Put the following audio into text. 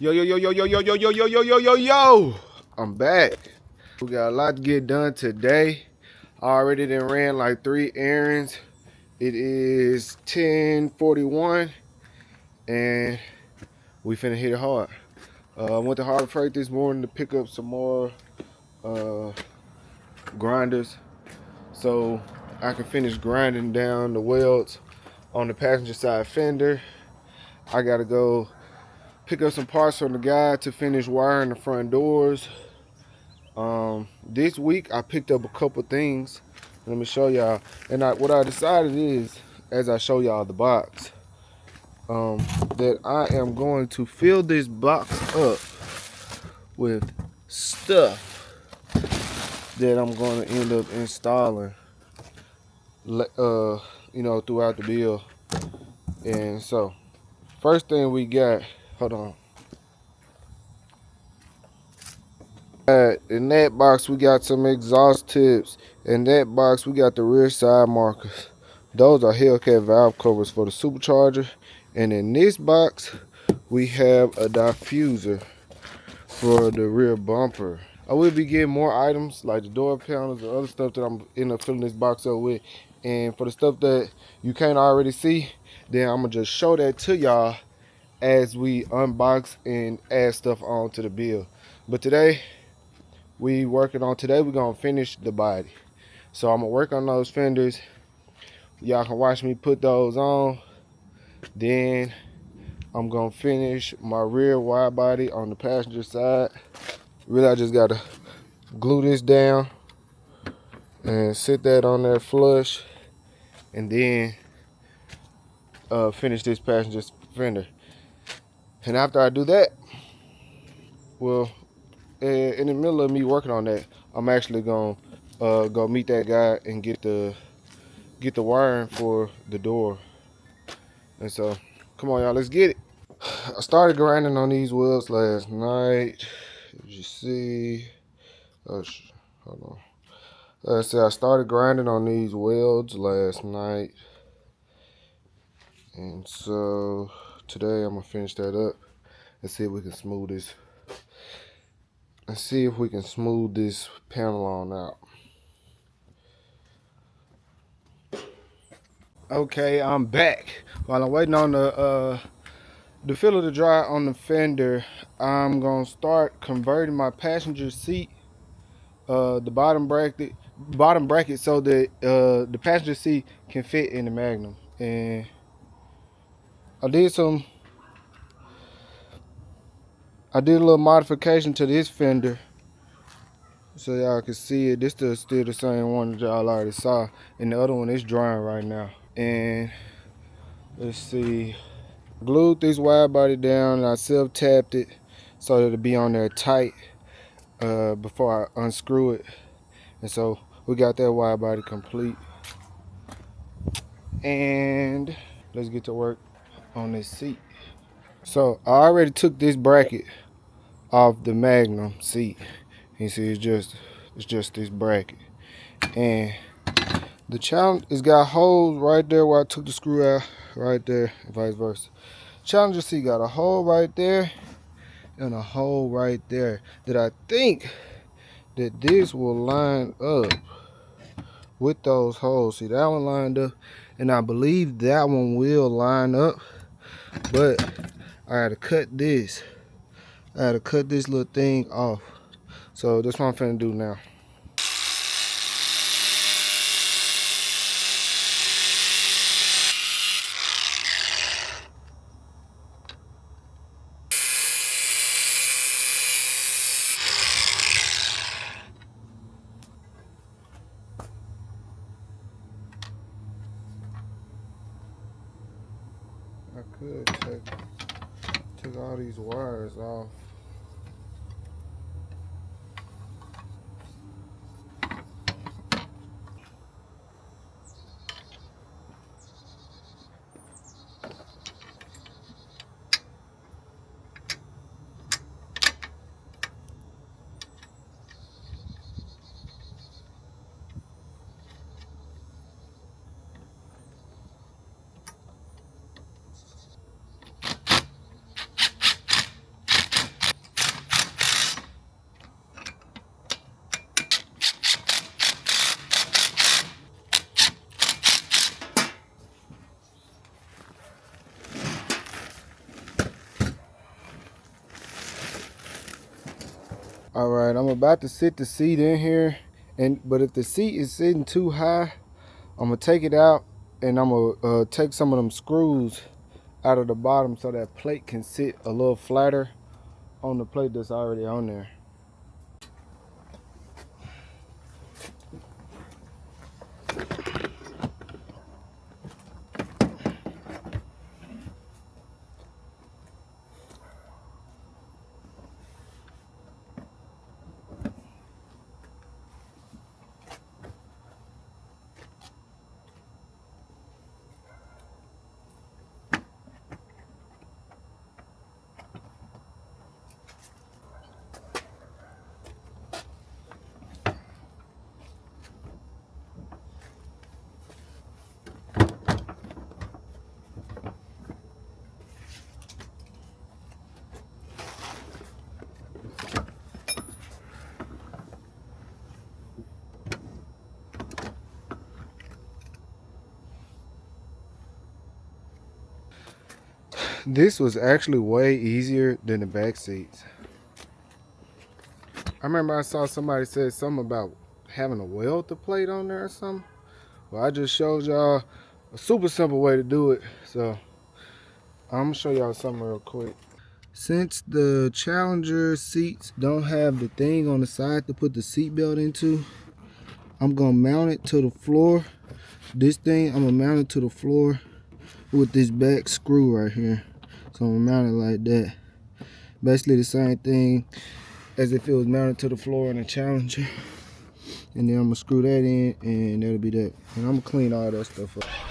Yo, yo, yo, yo, yo, yo, yo, yo, yo, yo, yo, yo, yo. I'm back. We got a lot to get done today. I already done ran like 3 errands. It is 10:41 and we finna hit it hard. I went to Harbor Freight this morning to pick up some more grinders so I can finish grinding down the welds on the passenger side fender. I gotta go pick up some parts from the guy to finish wiring the front doors. This week I picked up a couple things. Let me show y'all. And what I decided is, as I show y'all the box, that I am going to fill this box up with stuff that I'm going to end up installing, throughout the build. And so, first thing we got, hold on. In that box we got some exhaust tips. In that box we got the rear side markers. Those are Hellcat valve covers for the supercharger. And in this box we have a diffuser for the rear bumper. I will be getting more items like the door panels and other stuff that I'm end up filling this box up with. And for the stuff that you can't already see, then I'm gonna just show that to y'all as we unbox and add stuff onto the build. But today we're gonna finish the body. So I'm gonna work on those fenders. Y'all can watch me put those on. Then I'm gonna finish my rear wide body on the passenger side. Really, I just gotta glue this down and sit that on there flush, and then finish this passenger fender. And after I do that, well, in the middle of me working on that, I'm actually gonna go meet that guy and get the wiring for the door. And so, come on, y'all, let's get it. I started grinding on these wheels last night. As you see, hold on. Like I said, I started grinding on these welds last night. And so, today I'm gonna finish that up and see if we can smooth this. And see if we can smooth this panel on out. Okay, I'm back. While I'm waiting on the filler to dry on the fender, I'm gonna start converting my passenger seat, the bottom bracket, so that the passenger seat can fit in the Magnum. And I did a little modification to this fender, so y'all can see it. This is still the same one that y'all already saw, and the other one is drying right now. And let's see, glued this wide body down, and I self-tapped it so that it'll be on there tight before I unscrew it. And so we got that wide body complete. And let's get to work on this seat. So I already took this bracket off the Magnum seat. You see, it's just this bracket. And the challenge, it's got holes right there where I took the screw out, right there, and vice versa. Challenger seat got a hole right there and a hole right there that I think that this will line up with those holes. See, that one lined up, and I believe that one will line up, but I had to cut this. I had to cut this little thing off. So that's what I'm finna do now. I could take all these wires off. All right, I'm about to sit the seat in here, but if the seat is sitting too high, I'm gonna take it out and I'm gonna take some of them screws out of the bottom so that plate can sit a little flatter on the plate that's already on there. This was actually way easier than the back seats. I remember I saw somebody said something about having to weld the plate on there or something. Well, I just showed y'all a super simple way to do it. So I'm gonna show y'all something real quick. Since the Challenger seats don't have the thing on the side to put the seat belt into, I'm gonna mount it to the floor. This thing, I'm gonna mount it to the floor with this back screw right here. So I'm gonna mount it like that. Basically the same thing as if it was mounted to the floor in a Challenger. And then I'm gonna screw that in and that'll be that. And I'm gonna clean all that stuff up.